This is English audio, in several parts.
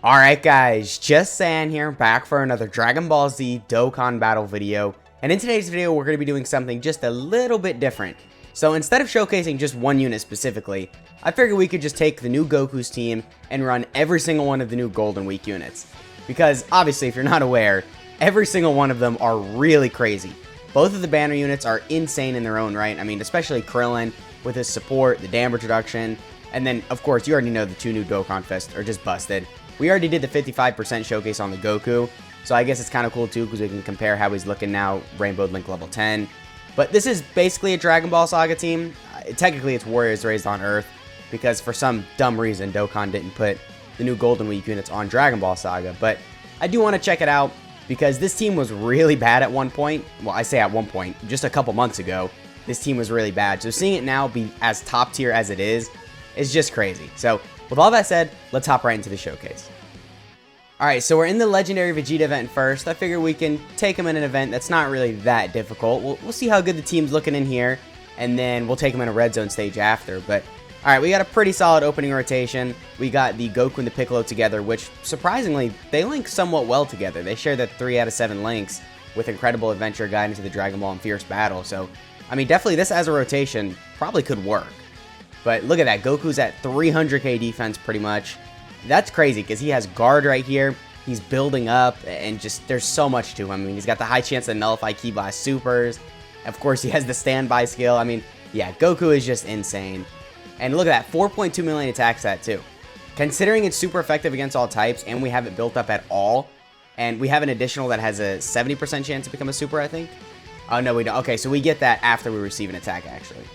Alright guys, just saying here, back for another Dragon Ball Z Dokkan battle video. And in today's video, we're going to be doing something just a little bit different. So instead of showcasing just one unit specifically, I figured we could just take the new Goku's team and run every single one of the new Golden Week units. Because obviously, if you're not aware, every single one of them are really crazy. Both of the banner units are insane in their own right. I mean, especially Krillin with his support, the damage reduction, and then, of course, you already know the two new Dokkan Fists are just busted. We already did the 55% showcase on the Goku, so I guess it's kind of cool too because we can compare how he's looking now, Rainbow Link level 10. But this is basically a Dragon Ball Saga team. Technically, it's Warriors Raised on Earth because for some dumb reason, Dokkan didn't put the new Golden Week units on Dragon Ball Saga. But I do want to check it out because this team was really bad at one point. Well, I say at one point, just a couple months ago, this team was really bad. So seeing it now be as top tier as it is just crazy. So with all that said, let's hop right into the showcase. Alright, so we're in the Legendary Vegeta event first. I figure we can take him in an event that's not really that difficult. We'll see how good the team's looking in here, and then we'll take him in a Red Zone stage after. But, alright, we got a pretty solid opening rotation. We got the Goku and the Piccolo together, which, surprisingly, they link somewhat well together. They share the 3 out of 7 links with Incredible Adventure Guide into the Dragon Ball and Fierce Battle. So, I mean, definitely this as a rotation probably could work. But look at that, Goku's at 300k defense pretty much. That's crazy because he has guard right here. He's building up and just there's so much to him. I mean, he's got the high chance to nullify Ki Blast supers. Of course, he has the standby skill. I mean, yeah, Goku is just insane. And look at that, 4.2 million attack stat too. Considering it's super effective against all types and we have it built up at all, and we have an additional that has a 70% chance to become a super, I think. Oh, no, we don't. Okay, so we get that after we receive an attack, actually.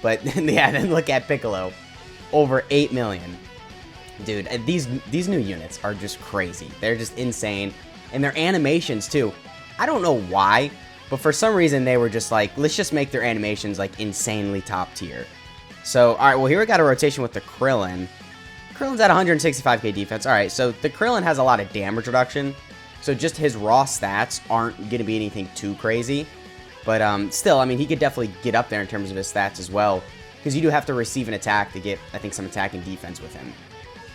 But yeah, then look at Piccolo, over 8 million. Dude, these new units are just crazy. They're just insane. And their animations, too. I don't know why, but for some reason they were just like, let's just make their animations, like, insanely top tier. So, alright, well, here we got a rotation with the Krillin. Krillin's at 165k defense. Alright, so the Krillin has a lot of damage reduction. So just his raw stats aren't going to be anything too crazy. But still, I mean, he could definitely get up there in terms of his stats as well. Because you do have to receive an attack to get, I think, some attack and defense with him.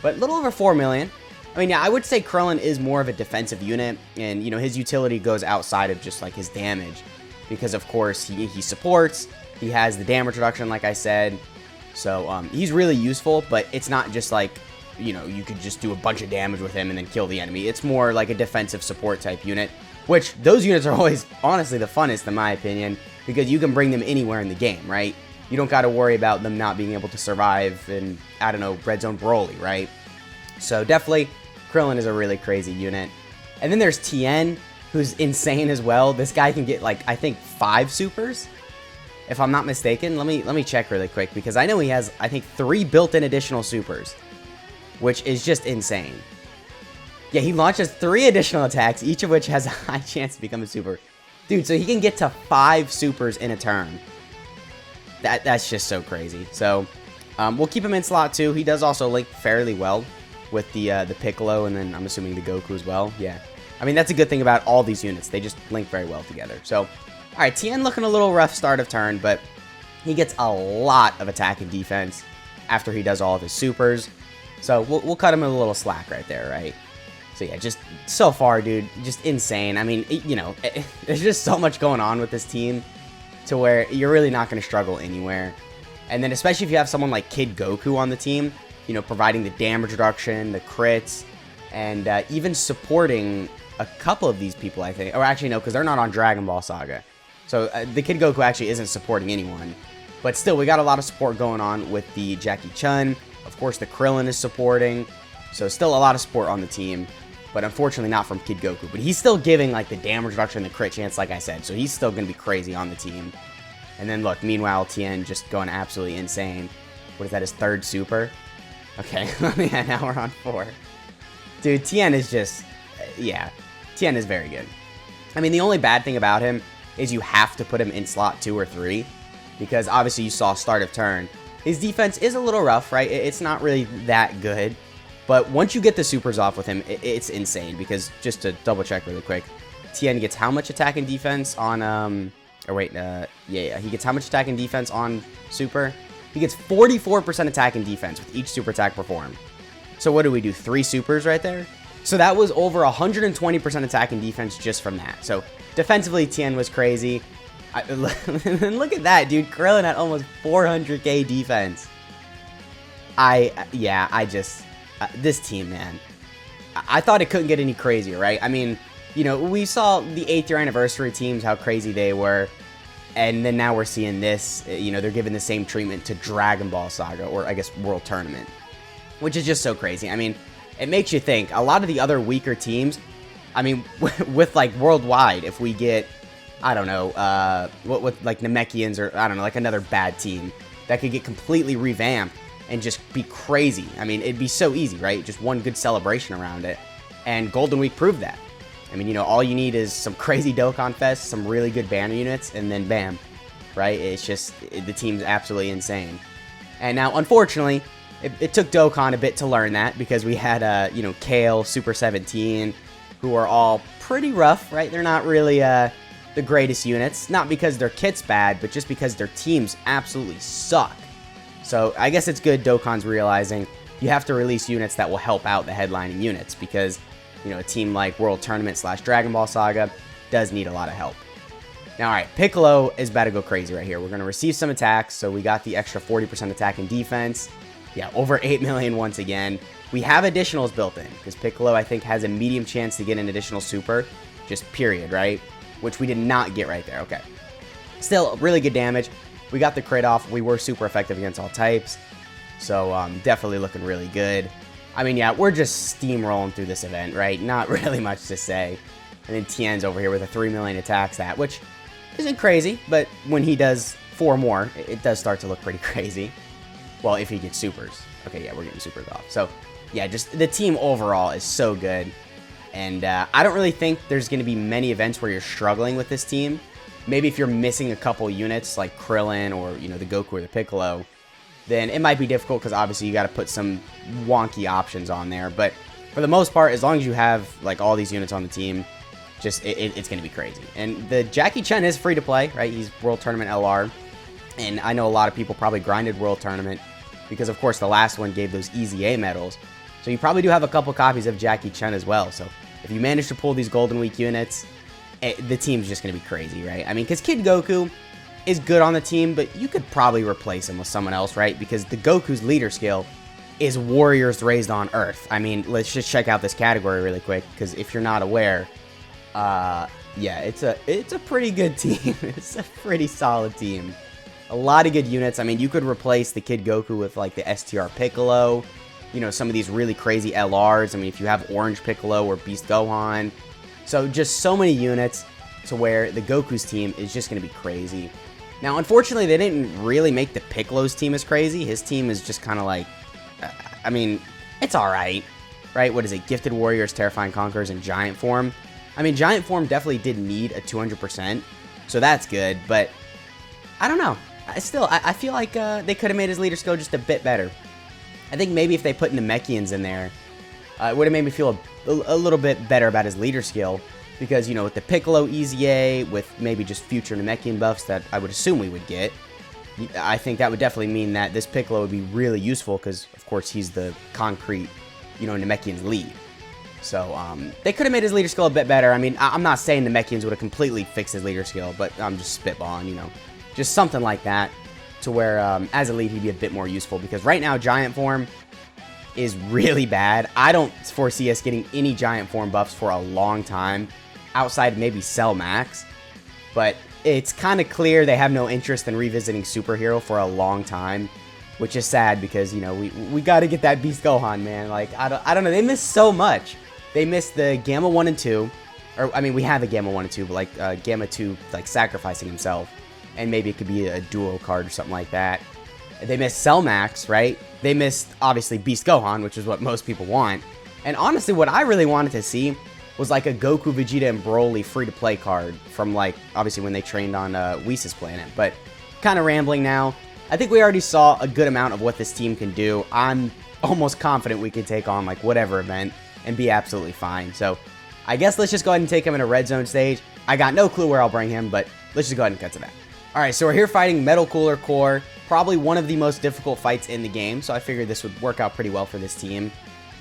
But a little over 4 million. I mean, yeah, I would say Krillin is more of a defensive unit. And, you know, his utility goes outside of just, like, his damage. Because, of course, he supports. He has the damage reduction, like I said. So, he's really useful. But it's not just, like, you know, you could just do a bunch of damage with him and then kill the enemy. It's more like a defensive support type unit. Which, those units are always, honestly, the funnest, in my opinion. Because you can bring them anywhere in the game, right? You don't got to worry about them not being able to survive in, I don't know, Red Zone Broly, right? So definitely, Krillin is a really crazy unit. And then there's Tien, who's insane as well. This guy can get, like, I think 5 supers, if I'm not mistaken. Let me check really quick, because I know he has, I think, 3 built-in additional supers, which is just insane. Yeah, he launches 3 additional attacks, each of which has a high chance to become a super. Dude, so he can get to 5 supers in a turn. That's just so crazy. So, we'll keep him in slot 2. He does also link fairly well with the Piccolo, and then I'm assuming the Goku as well. Yeah. I mean, that's a good thing about all these units. They just link very well together. So, alright, Tien looking a little rough start of turn, but he gets a lot of attack and defense after he does all of his supers. So, we'll cut him a little slack right there, right? So, yeah, just so far, dude, just insane. I mean, you know, there's just so much going on with this team to where you're really not going to struggle anywhere. And then especially if you have someone like Kid Goku on the team, you know, providing the damage reduction, the crits, and even supporting a couple of these people, I think. Or actually, no, because they're not on Dragon Ball Saga. So the Kid Goku actually isn't supporting anyone. But still, we got a lot of support going on with the Jackie Chun. Of course, the Krillin is supporting. So still a lot of support on the team. But unfortunately not from Kid Goku. But he's still giving, like, the damage reduction and the crit chance, like I said. So he's still going to be crazy on the team. And then, look, meanwhile, Tien just going absolutely insane. What is that, his 3rd super? Okay, yeah, now we're on 4. Dude, Tien is just, yeah. Tien is very good. I mean, the only bad thing about him is you have to put him in slot 2 or 3. Because, obviously, you saw start of turn. His defense is a little rough, right? It's not really that good. But once you get the supers off with him, it's insane. Because, just to double check really quick, Tien gets how much attack and defense on, he gets how much attack and defense on super? He gets 44% attack and defense with each super attack performed. So what do we do? 3 supers right there? So that was over 120% attack and defense just from that. So defensively, Tien was crazy. Look at that, dude. Krillin at almost 400k defense. This team, man. I thought it couldn't get any crazier, right? I mean, you know, we saw the 8th year anniversary teams, how crazy they were. And then now we're seeing this, you know, they're giving the same treatment to Dragon Ball Saga, or I guess World Tournament, which is just so crazy. I mean, it makes you think. A lot of the other weaker teams, I mean, with like worldwide, if we get, I don't know, what like Namekians, or I don't know, like another bad team that could get completely revamped and just be crazy. I mean, it'd be so easy, right? Just one good celebration around it. And Golden Week proved that. I mean, you know, all you need is some crazy Dokkan Fest, some really good banner units, and then bam, right? It's just, the team's absolutely insane. And now, unfortunately, it took Dokkan a bit to learn that, because we had, you know, Kale, Super 17, who are all pretty rough, right? They're not really the greatest units, not because their kit's bad, but just because their teams absolutely suck. So I guess it's good Dokkan's realizing you have to release units that will help out the headlining units, because, you know, a team like World Tournament / Dragon Ball Saga does need a lot of help. Now, all right, Piccolo is about to go crazy right here. We're going to receive some attacks, so we got the extra 40% attack and defense. Yeah, over 8 million once again. We have additionals built in, because Piccolo, I think, has a medium chance to get an additional super, just period, right? Which we did not get right there. Okay. Still, really good damage. We got the crit off. We were super effective against all types. So, definitely looking really good. I mean, yeah, we're just steamrolling through this event, right? Not really much to say. And then Tien's over here with a 3 million attack stat, which isn't crazy, but when he does 4 more, it does start to look pretty crazy. Well, if he gets supers. Okay, yeah, we're getting supers off. So, yeah, just the team overall is so good. And I don't really think there's going to be many events where you're struggling with this team. Maybe if you're missing a couple units like Krillin or, you know, the Goku or the Piccolo, then it might be difficult, because obviously you got to put some wonky options on there. But for the most part, as long as you have like all these units on the team, just it's going to be crazy. And the Jackie Chun is free to play, right? He's World Tournament LR. And I know a lot of people probably grinded World Tournament because, of course, the last one gave those easy A medals. So you probably do have a couple copies of Jackie Chun as well. So if you manage to pull these Golden Week units, the team's just going to be crazy, right? I mean, because Kid Goku is good on the team, but you could probably replace him with someone else, right? Because the Goku's leader skill is Warriors Raised on Earth. I mean, let's just check out this category really quick, because if you're not aware, yeah, it's a pretty good team. It's a pretty solid team. A lot of good units. I mean, you could replace the Kid Goku with like the STR Piccolo, you know, some of these really crazy LRs. I mean, if you have Orange Piccolo or Beast Gohan. So just so many units to where the Goku's team is just going to be crazy. Now, unfortunately, they didn't really make the Piccolo's team as crazy. His team is just kind of like, I mean, it's alright, right? What is it? Gifted Warriors, Terrifying Conquerors, and Giant Form. I mean, Giant Form definitely did need a 200%, so that's good, but I don't know. I feel like they could have made his leader skill just a bit better. I think maybe if they put Namekians in there, it would have made me feel a little bit better about his leader skill. Because, you know, with the Piccolo Easy A, with maybe just future Namekian buffs that I would assume we would get, I think that would definitely mean that this Piccolo would be really useful, because, of course, he's the concrete, you know, Namekian's lead. So, they could have made his leader skill a bit better. I mean, I'm not saying Namekians would have completely fixed his leader skill, but I'm just spitballing, you know. Just something like that, to where, as a lead, he'd be a bit more useful. Because right now, Giant Form is really bad. I don't foresee us getting any Giant Form buffs for a long time, outside maybe Cell Max. But it's kind of clear they have no interest in revisiting Superhero for a long time, which is sad, because, you know, we got to get that Beast Gohan, man. Like, I don't know, they missed so much. They missed the Gamma 1 and 2, or I mean, we have a Gamma 1 and 2, but like Gamma 2 like sacrificing himself, and maybe it could be a duo card or something like that. They missed Cell Max, right? They missed obviously Beast Gohan, which is what most people want. And honestly, what I really wanted to see was like a Goku, Vegeta, and Broly free-to-play card from, like, obviously when they trained on Whis' planet. But kind of rambling now. I think we already saw a good amount of what this team can do. I'm almost confident we could take on, like, whatever event and be absolutely fine. So I guess let's just go ahead and take him in a red zone stage. I got no clue where I'll bring him, but let's just go ahead and cut to that. Alright, so we're here fighting Metal Cooler Core. Probably one of the most difficult fights in the game, so I figured this would work out pretty well for this team.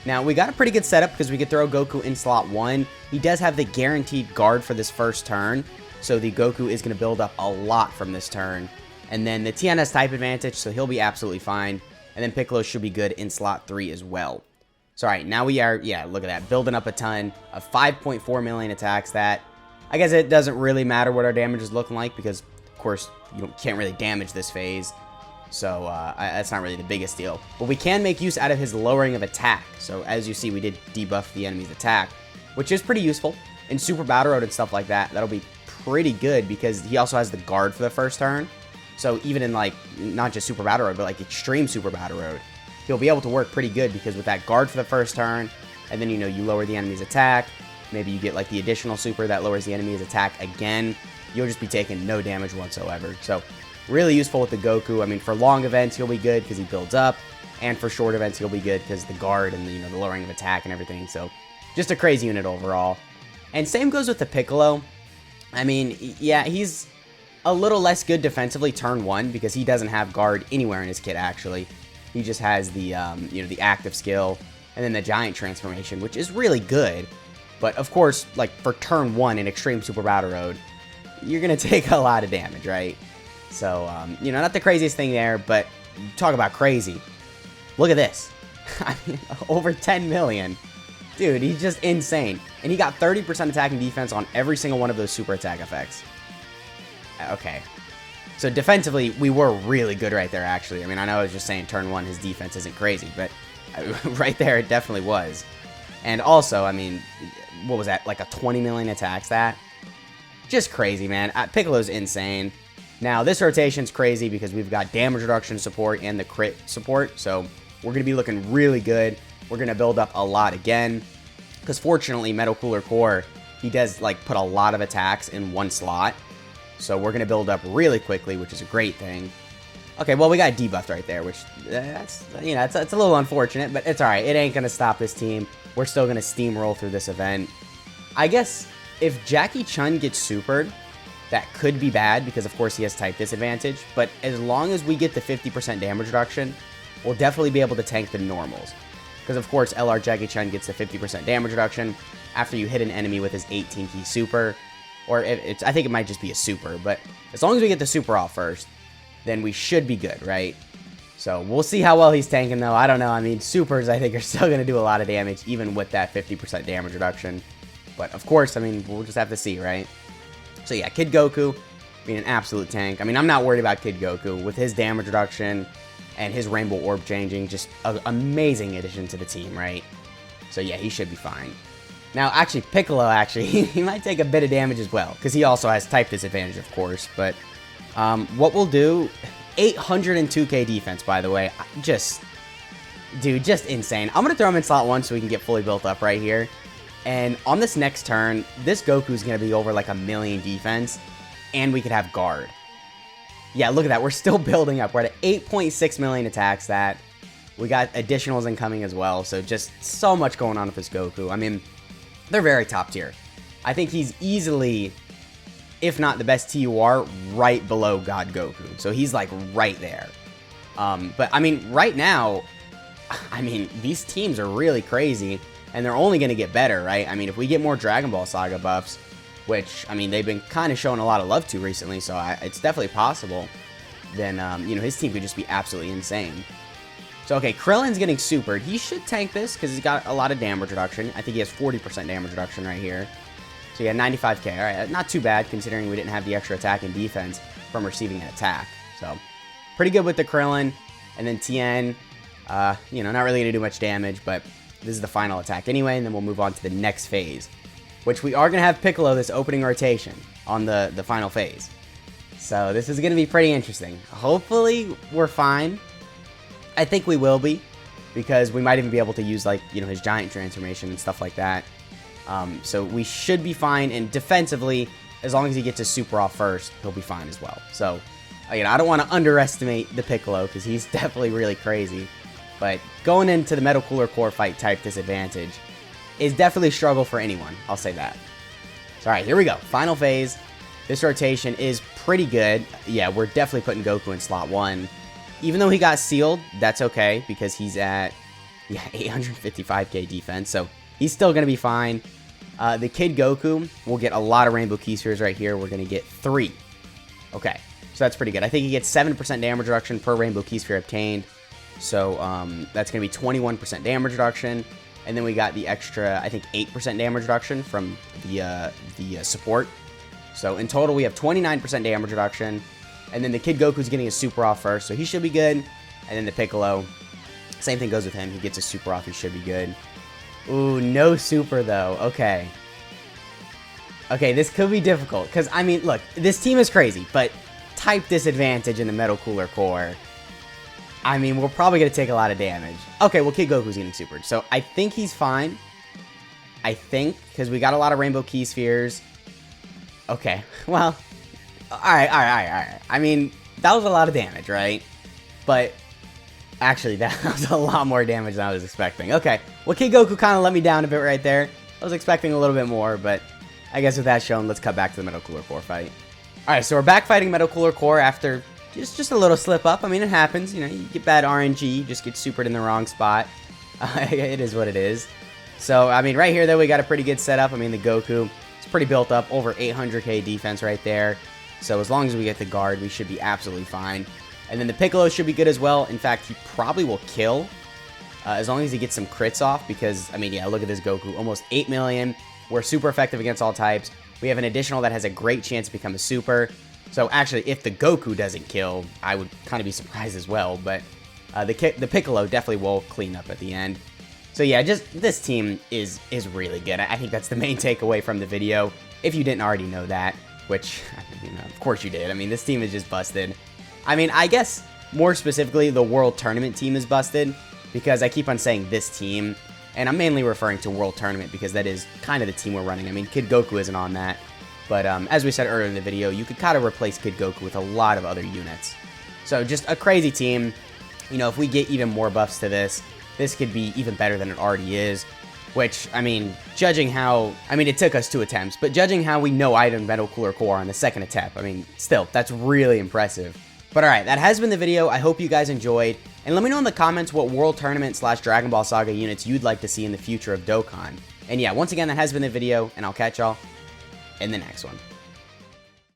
Now, we got a pretty good setup because we could throw Goku in slot 1. He does have the guaranteed guard for this first turn, so the Goku is going to build up a lot from this turn. And then the Tien has type advantage, so he'll be absolutely fine. And then Piccolo should be good in slot 3 as well. So, alright, now we are, yeah, look at that, building up a ton of 5.4 million attacks. That, I guess it doesn't really matter what our damage is looking like because, of course, you can't really damage this phase. So, that's not really the biggest deal. But we can make use out of his lowering of attack. So, as you see, we did debuff the enemy's attack, which is pretty useful. In Super Battle Road and stuff like that, that'll be pretty good because he also has the guard for the first turn. So, even in, like, not just Super Battle Road, but, like, Extreme Super Battle Road, he'll be able to work pretty good because with that guard for the first turn, and then, you know, you lower the enemy's attack, maybe you get, like, the additional super that lowers the enemy's attack again, you'll just be taking no damage whatsoever. So, really useful with the Goku. I mean, for long events, he'll be good because he builds up. And for short events, he'll be good because the guard and the, you know, the lowering of attack and everything. So, just a crazy unit overall. And same goes with the Piccolo. I mean, yeah, he's a little less good defensively turn 1 because he doesn't have guard anywhere in his kit, actually. He just has the, you know, the active skill and then the giant transformation, which is really good. But, of course, like, for turn 1 in Extreme Super Battle Road, you're going to take a lot of damage, right? So, you know, not the craziest thing there, but talk about crazy. Look at this. I mean, over 10 million. Dude, he's just insane. And he got 30% attack and defense on every single one of those super attack effects. Okay. So, defensively, we were really good right there, actually. I mean, I know I was just saying turn 1, his defense isn't crazy, but right there, it definitely was. And also, I mean, what was that? Like a 20 million attacks, that? Just crazy, man. Piccolo's insane. Now, this rotation's crazy because we've got damage reduction support and the crit support, so we're going to be looking really good. We're going to build up a lot again, because fortunately, Metal Cooler Core, he does, like, put a lot of attacks in one slot, so we're going to build up really quickly, which is a great thing. Okay, well, we got debuffed right there, which, that's, you know, it's a little unfortunate, but it's alright. It ain't going to stop this team. We're still going to steamroll through this event. I guess if Jackie Chun gets supered, that could be bad because, of course, he has type disadvantage. But as long as we get the 50% damage reduction, we'll definitely be able to tank the normals. Because, of course, LR Jackie Chun gets the 50% damage reduction after you hit an enemy with his 18-key super. Or I think it might just be a super. But as long as we get the super off first, then we should be good, right? So we'll see how well he's tanking, though. I don't know. I mean, supers, I think, are still going to do a lot of damage, even with that 50% damage reduction. But, of course, I mean, we'll just have to see, right? So yeah, Kid Goku being an absolute tank. I mean, I'm not worried about Kid Goku with his damage reduction and his Rainbow Orb changing. Just an amazing addition to the team, right? So yeah, he should be fine. Now, actually, Piccolo, actually, he might take a bit of damage as well, because he also has type disadvantage, of course. But what we'll do, 802k defense, by the way. Dude, just insane. I'm going to throw him in slot 1 so we can get fully built up right here. And on this next turn, this Goku's going to be over like a million defense, and we could have guard. Yeah, look at that. We're still building up. We're at 8.6 million attacks. That we got additionals incoming as well. So just so much going on with this Goku. I mean, they're very top tier. I think he's easily, if not the best TUR, right below God Goku. So he's like right there. But I mean, right now, I mean, these teams are really crazy. And they're only going to get better, right? I mean, if we get more Dragon Ball Saga buffs, which, I mean, they've been kind of showing a lot of love to recently, so it's definitely possible, then, you know, his team could just be absolutely insane. So, okay, Krillin's getting supered. He should tank this because he's got a lot of damage reduction. I think he has 40% damage reduction right here. So, yeah, 95k. All right, not too bad considering we didn't have the extra attack and defense from receiving an attack. So, pretty good with the Krillin. And then Tien, you know, not really going to do much damage, but this is the final attack anyway, and then we'll move on to the next phase, which we are going to have Piccolo this opening rotation on the final phase. So this is going to be pretty interesting. Hopefully we're fine. I think we will be, because we might even be able to use, like, you know, his giant transformation and stuff like that. So we should be fine, and defensively, as long as he gets his super off first, he'll be fine as well. So, you know, I don't want to underestimate the Piccolo, because he's definitely really crazy. But going into the Metal Cooler Core fight type disadvantage is definitely a struggle for anyone. I'll say that. So, alright, here we go. Final phase. This rotation is pretty good. Yeah, we're definitely putting Goku in slot 1. Even though he got sealed, that's okay, because he's at Yeah, 855k defense, so he's still going to be fine. The Kid Goku will get a lot of Rainbow Key Spheres right here. We're going to get 3. Okay, so that's pretty good. I think he gets 7% damage reduction per Rainbow Key Sphere obtained. So that's going to be 21% damage reduction. And then we got the extra, I think, 8% damage reduction from the support. So in total, we have 29% damage reduction. And then the Kid Goku's getting a super off first, so he should be good. And then the Piccolo, same thing goes with him. He gets a super off, he should be good. Ooh, no super, though. Okay. Okay, this could be difficult. Because, I mean, look, this team is crazy. But type disadvantage in the Metal Cooler Core. I mean, we're probably going to take a lot of damage. Okay, well, Kid Goku's getting supered. So I think he's fine. I think, because we got a lot of Rainbow Key Spheres. Okay, well, alright. I mean, that was a lot of damage, right? But, actually, that was a lot more damage than I was expecting. Okay, well, Kid Goku kind of let me down a bit right there. I was expecting a little bit more, but I guess with that shown, let's cut back to the Metal Cooler Core fight. Alright, so we're back fighting Metal Cooler Core after just a little slip up. I mean, it happens. You know, you get bad RNG, you just get supered in the wrong spot. It is what it is. So, I mean, right here, though, we got a pretty good setup. I mean, the Goku, it's pretty built up. Over 800k defense right there. So, as long as we get the guard, we should be absolutely fine. And then the Piccolo should be good as well. In fact, he probably will kill as long as he gets some crits off. Because, I mean, yeah, look at this Goku. Almost 8 million. We're super effective against all types. We have an additional that has a great chance to become a super. So, actually, if the Goku doesn't kill, I would kind of be surprised as well. But the Piccolo definitely will clean up at the end. So, yeah, just this team is really good. I think that's the main takeaway from the video. If you didn't already know that, which, you know, of course you did. I mean, this team is just busted. I mean, I guess more specifically, the World Tournament team is busted. Because I keep on saying this team. And I'm mainly referring to World Tournament because that is kind of the team we're running. I mean, Kid Goku isn't on that. But as we said earlier in the video, you could kind of replace Kid Goku with a lot of other units. So just a crazy team. You know, if we get even more buffs to this, this could be even better than it already is. Which, I mean, judging how... I mean, it took us 2 attempts. But judging how we know-item Metal Cooler Core on the 2nd attempt, I mean, still, that's really impressive. But alright, that has been the video. I hope you guys enjoyed. And let me know in the comments what World Tournament / Dragon Ball Saga units you'd like to see in the future of Dokkan. And yeah, once again, that has been the video, and I'll catch y'all in the next one.